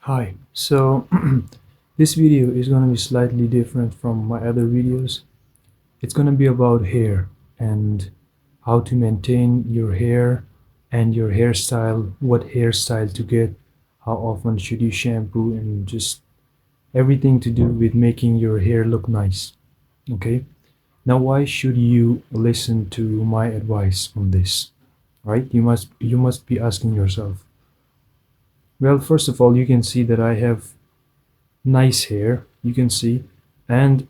Hi, so this video is going to be slightly different from my other videos. It's going to be about hair and how to maintain your hair and your hairstyle, what hairstyle to get, how often should you shampoo, and just everything to do with making your hair look nice. Okay, now why should you listen to my advice on this? Right? You must be asking yourself. Well, first of all, you can see that I have nice hair, you can see, and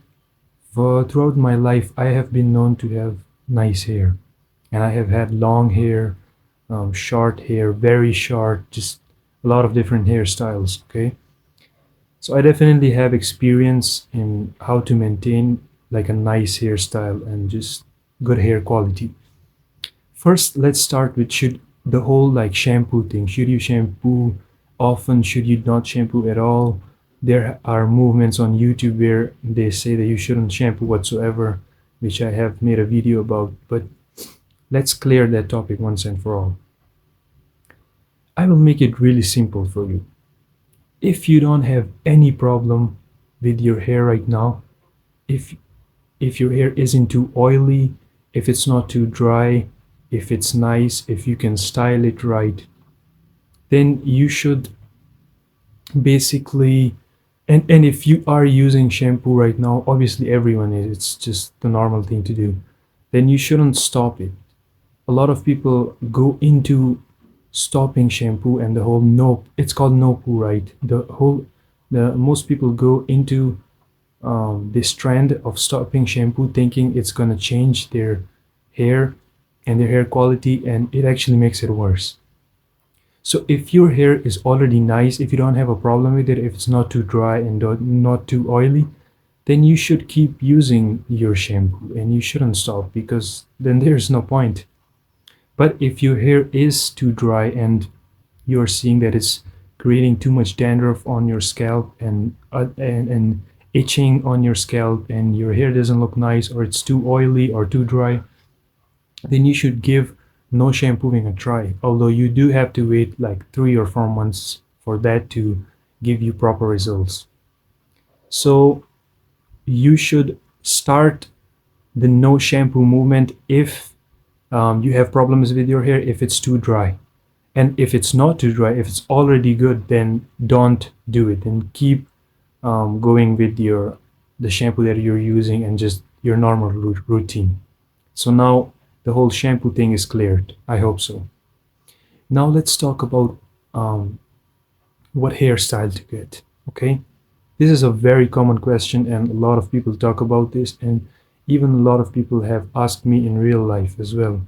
throughout my life I have been known to have nice hair, and I have had long hair, short hair, very short, just a lot of different hairstyles. Okay, so I definitely have experience in how to maintain like a nice hairstyle and just good hair quality. First, let's start with should the whole like shampoo thing. Should you shampoo often? Should you not shampoo at all? There are movements on YouTube where they say that you shouldn't shampoo whatsoever, which I have made a video about, but let's clear that topic once and for all. I will make it really simple for you. If you don't have any problem with your hair right now, if if your hair isn't too oily, if it's not too dry, if it's nice, if you can style it right, then you should basically, and if you are using shampoo right now, obviously everyone is, it's just the normal thing to do, then you shouldn't stop it. A lot of people go into stopping shampoo and the whole no, it's called no poo, right? The most people go into this trend of stopping shampoo thinking it's gonna change their hair and their hair quality, and it actually makes it worse. So if your hair is already nice, if you don't have a problem with it, if it's not too dry and not too oily, then you should keep using your shampoo and you shouldn't stop, because then there's no point. But if your hair is too dry and you're seeing that it's creating too much dandruff on your scalp and itching on your scalp, and your hair doesn't look nice, or it's too oily or too dry, then you should give no shampooing a try. Although you do have to wait like 3 or 4 months for that to give you proper results. So you should start the no shampoo movement if you have problems with your hair, if it's too dry. And if it's not too dry, if it's already good, then don't do it, and keep going with the shampoo that you're using and just your normal routine. So now the whole shampoo thing is cleared. I hope so. Now let's talk about what hairstyle to get. Okay, this is a very common question, and a lot of people talk about this, and even a lot of people have asked me in real life as well.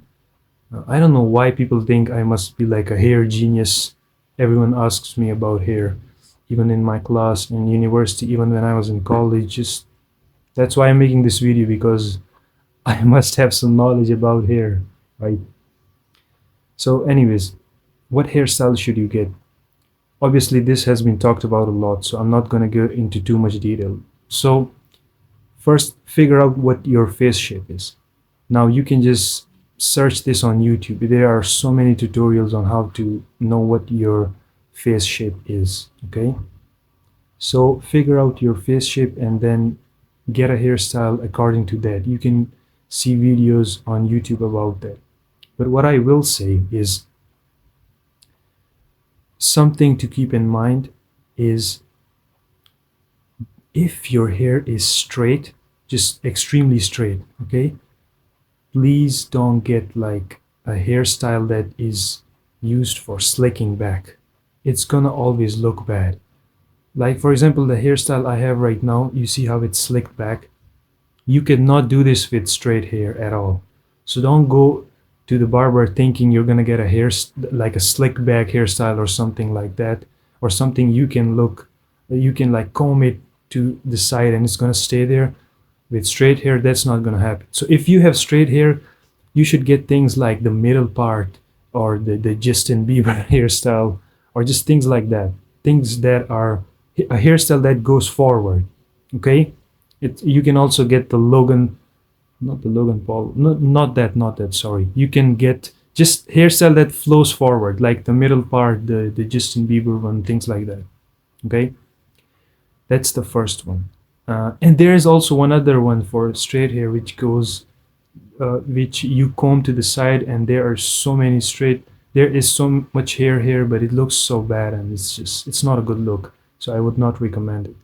I don't know why people think I must be like a hair genius. Everyone asks me about hair, even in my class, in university, even when I was in college. Just that's why I'm making this video, because I must have some knowledge about hair, right? So anyways, what hairstyle should you get? Obviously this has been talked about a lot, so I'm not going to go into too much detail. So first, figure out what your face shape is. Now you can just search this on YouTube. There are so many tutorials on how to know what your face shape is. Okay, so figure out your face shape and then get a hairstyle according to that. You can see videos on YouTube about that. But what I will say is, something to keep in mind is, if your hair is straight, just extremely straight, okay, please don't get like a hairstyle that is used for slicking back. It's gonna always look bad. Like for example, the hairstyle I have right now, you see how it's slicked back? You cannot do this with straight hair at all. So don't go to the barber thinking you're gonna get a hair like a slick back hairstyle or something like that, or something you can like comb it to the side and it's gonna stay there. With straight hair, that's not gonna happen. So if you have straight hair, you should get things like the middle part, or the Justin Bieber hairstyle, or just things like that. Things that are a hairstyle that goes forward. Okay, you can also get the Logan, not the Logan Paul, not that, sorry. You can get just hairstyle that flows forward, like the middle part, the Justin Bieber one, things like that. Okay, that's the first one. And there is also one other one for straight hair, which goes, which you comb to the side, and there are so many straight. There is so much hair here, but it looks so bad, and it's not a good look. So I would not recommend it.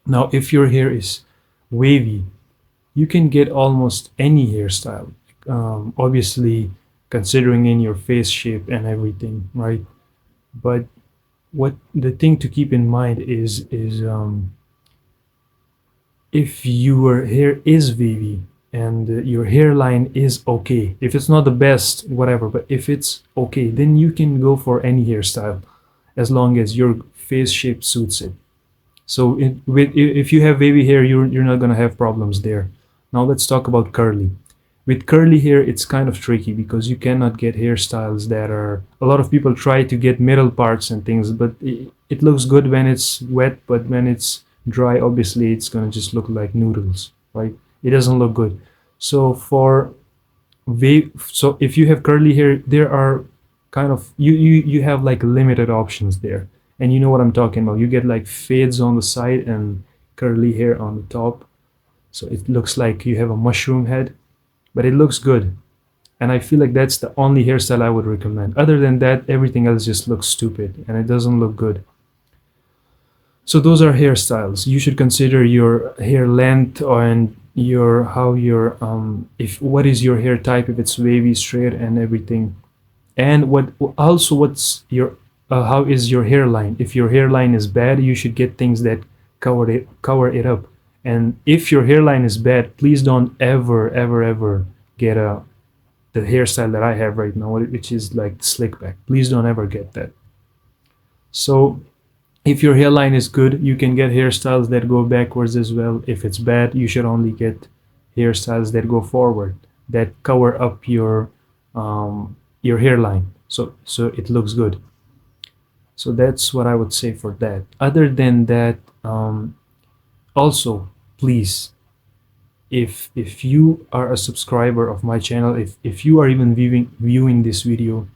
Now, if your hair is wavy, you can get almost any hairstyle. Obviously, considering in your face shape and everything, right? But what the thing to keep in mind is if your hair is wavy and your hairline is okay, if it's not the best, whatever, but if it's okay, then you can go for any hairstyle as long as your face shape suits it. So if you have wavy hair, you're not gonna have problems there. Now let's talk about curly. With curly hair, it's kind of tricky because you cannot get hairstyles that are. A lot of people try to get middle parts and things, but it looks good when it's wet, but when it's dry, obviously it's gonna just look like noodles, right? It doesn't look good. So for so if you have curly hair, there are kind of you have like limited options there, and you know what I'm talking about. You get like fades on the side and curly hair on the top, so it looks like you have a mushroom head, but it looks good. And I feel like that's the only hairstyle I would recommend. Other than that, everything else just looks stupid and it doesn't look good. So those are hairstyles. You should consider your hair length and your how your if what is your hair type, if it's wavy, straight, and everything. And what also what's your how is your hairline? If your hairline is bad, you should get things that cover it up. And if your hairline is bad, please don't ever get a the hairstyle that I have right now, which is like slick back. Please don't ever get that. So if your hairline is good, you can get hairstyles that go backwards as well. If it's bad, you should only get hairstyles that go forward, that cover up your hairline, so it looks good. So that's what I would say for that. Other than that, also please, if you are a subscriber of my channel, if you are even viewing this video,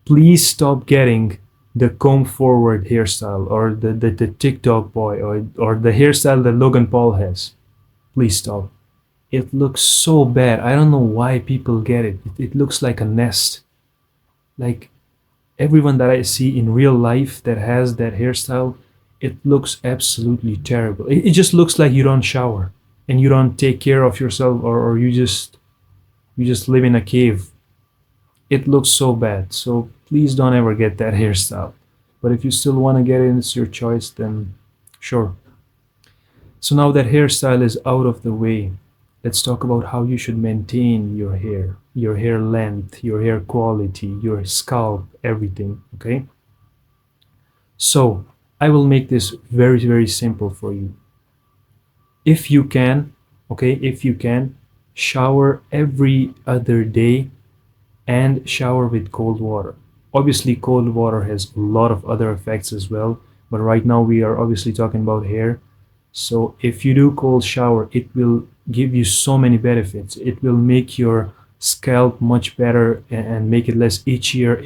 please stop getting the comb forward hairstyle or the TikTok boy or the hairstyle that Logan Paul has. Please stop. It looks so bad. I don't know why people get it. It looks like a nest. Like everyone that I see in real life that has that hairstyle, it looks absolutely terrible. It just looks like you don't shower and you don't take care of yourself, or you just live in a cave. It looks so bad. So please don't ever get that hairstyle. But if you still want to get it, it's your choice, then sure. So now that hairstyle is out of the way, let's talk about how you should maintain your hair length, your hair quality, your scalp, everything, okay? So I will make this very simple for you. If you can, okay, if you can, shower every other day and shower with cold water. Obviously, cold water has a lot of other effects as well, but right now we are obviously talking about hair. So if you do cold shower, it will give you so many benefits. It will make your scalp much better and make it less itchier.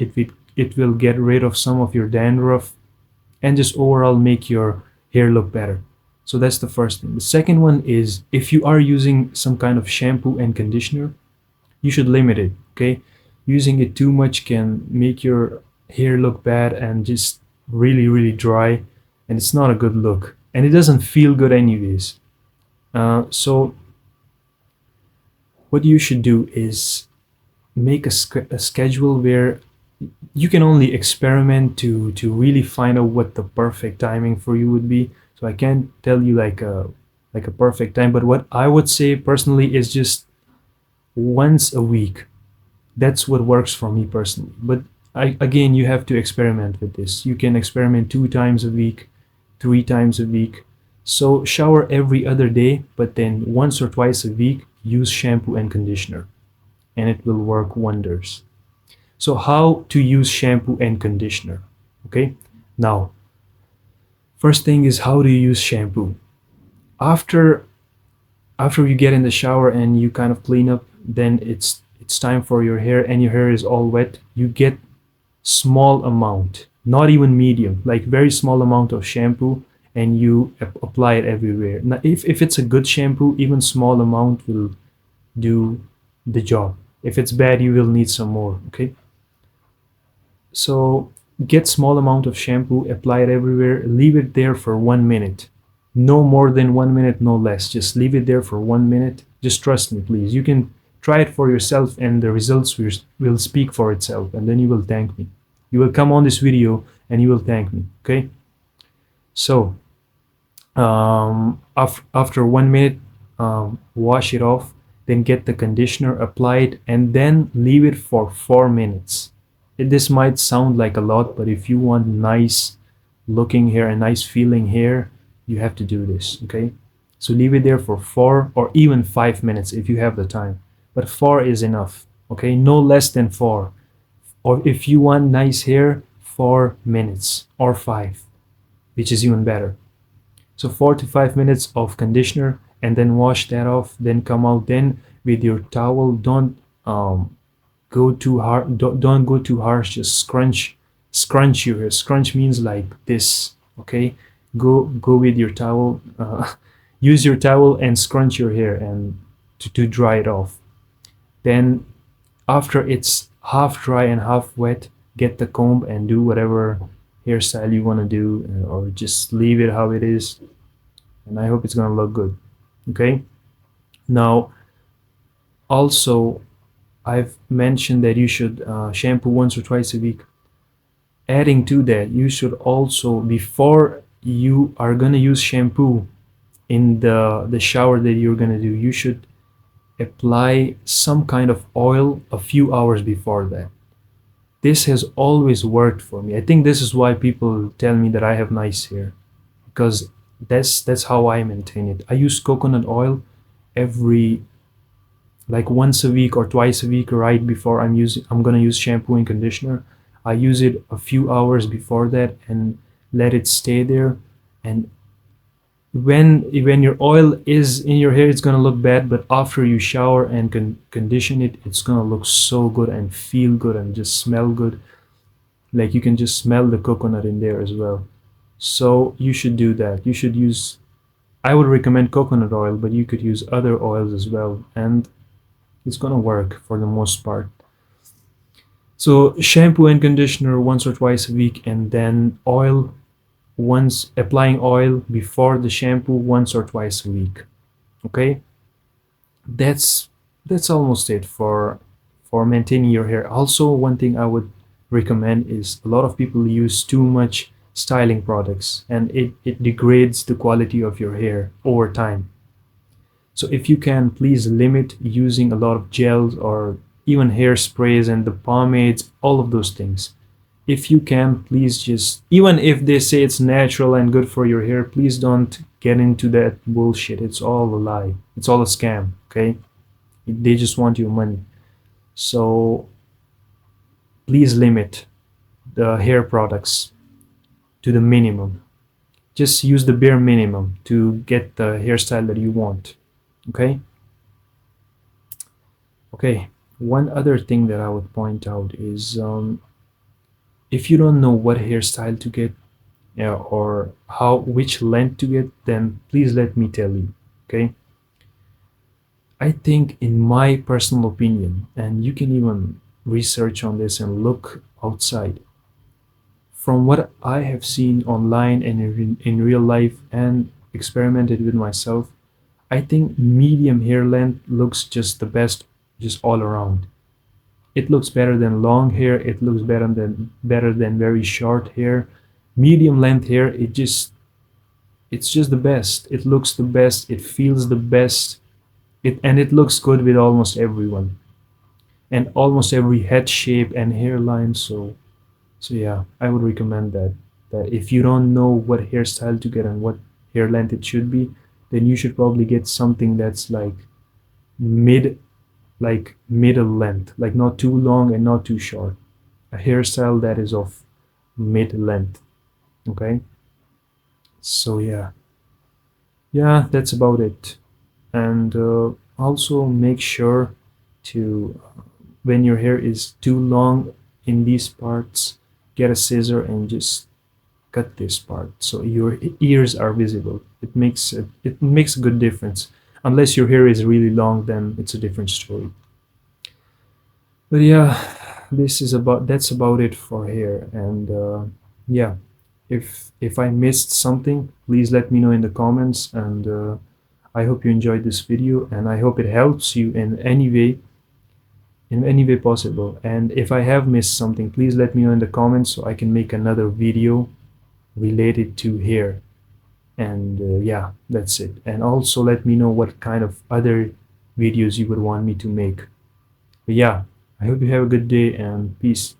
It will get rid of some of your dandruff and just overall make your hair look better. So that's the first thing. The second one is if you are using some kind of shampoo and conditioner, you should limit it, okay? Using it too much can make your hair look bad and just really dry, and it's not a good look, and it doesn't feel good anyways. So what you should do is make a schedule where you can only experiment to really find out what the perfect timing for you would be. So I can't tell you like a perfect time, but what I would say personally is just once a week. That's what works for me personally. But again, you have to experiment with this. You can experiment 2 times a week, 3 times a week. So shower every other day, but then once or twice a week, use shampoo and conditioner, and it will work wonders. So how to use shampoo and conditioner? Okay, now first thing is how to use shampoo. After after you get in the shower and you kind of clean up, then it's time for your hair, and your hair is all wet. You get small amount. not even medium, like very small amount of shampoo, and you apply it everywhere. Now, if it's a good shampoo, even small amount will do the job. If it's bad, you will need some more. Okay, so get small amount of shampoo, apply it everywhere, leave it there for 1 minute. No more than 1 minute, no less. Just leave it there for 1 minute. Just trust me, please. You can try it for yourself, and the results will speak for itself, and then you will thank me. You will come on this video and you will thank me. Okay, so after 1 minute, wash it off, then get the conditioner, apply it, and then leave it for 4 minutes. This might sound like a lot, but if you want nice looking hair and nice feeling hair, you have to do this. Okay, so leave it there for 4 or even 5 minutes if you have the time, but 4 is enough. Okay, no less than 4. Or if you want nice hair, 4 minutes or 5, which is even better. So 4 to 5 minutes of conditioner, and then wash that off, then come out, then with your towel, don't go too hard, don't go too harsh, just scrunch your hair. Scrunch means like this. Okay, go with your towel, use your towel and scrunch your hair and to dry it off. Then after it's half dry and half wet, get the comb and do whatever hairstyle you want to do, or just leave it how it is, and I hope it's gonna look good. Okay, now also I've mentioned that you should shampoo once or twice a week. Adding to that, you should also, before you are gonna use shampoo in the shower that you're gonna do, you should apply some kind of oil a few hours before that. This has always worked for me. I think this is why people tell me that I have nice hair, because that's how I maintain it. I use coconut oil every, like once a week or twice a week, right before I'm gonna use shampoo and conditioner. I use it a few hours before that and let it stay there. And when your oil is in your hair, it's gonna look bad, but after you shower and condition it, it's gonna look so good and feel good and just smell good. Like you can just smell the coconut in there as well. So you should do that. You should use, I would recommend coconut oil, but you could use other oils as well, and it's gonna work for the most part. So shampoo and conditioner once or twice a week, and then oil, once applying oil before the shampoo once or twice a week. Okay, that's almost it for maintaining your hair. Also, one thing I would recommend is, a lot of people use too much styling products, and it degrades the quality of your hair over time. So if you can, please limit using a lot of gels or even hairsprays and the pomades, all of those things. If you can, please just, even if they say it's natural and good for your hair, please don't get into that bullshit. It's all a lie. It's all a scam, okay? They just want your money. So please limit the hair products to the minimum. Just use the bare minimum to get the hairstyle that you want. Okay? Okay, one other thing that I would point out is, if you don't know what hairstyle to get, or which length to get, then please let me tell you. Okay, I think, in my personal opinion, and you can even research on this and look outside, from what I have seen online and in real life and experimented with myself, I think medium hair length looks just the best, just all around. It looks better than long hair. It looks better than very short hair. Medium length hair, it's just the best. It looks the best. It feels the best. It looks good with almost everyone and almost every head shape and hairline. So yeah, I would recommend that if you don't know what hairstyle to get and what hair length it should be, then you should probably get something that's mid like middle length, like not too long and not too short. A hairstyle that is of mid length. Okay, so yeah, that's about it. And also make sure to, when your hair is too long in these parts, get a scissor and just cut this part so your ears are visible. It makes a good difference. Unless your hair is really long, then it's a different story. But yeah, that's about it for hair. And yeah, if I missed something, please let me know in the comments. And I hope you enjoyed this video, and I hope it helps you in any way possible. And if I have missed something, please let me know in the comments so I can make another video related to hair. And yeah, that's it. And also let me know what kind of other videos you would want me to make. But yeah, I hope you have a good day, and peace.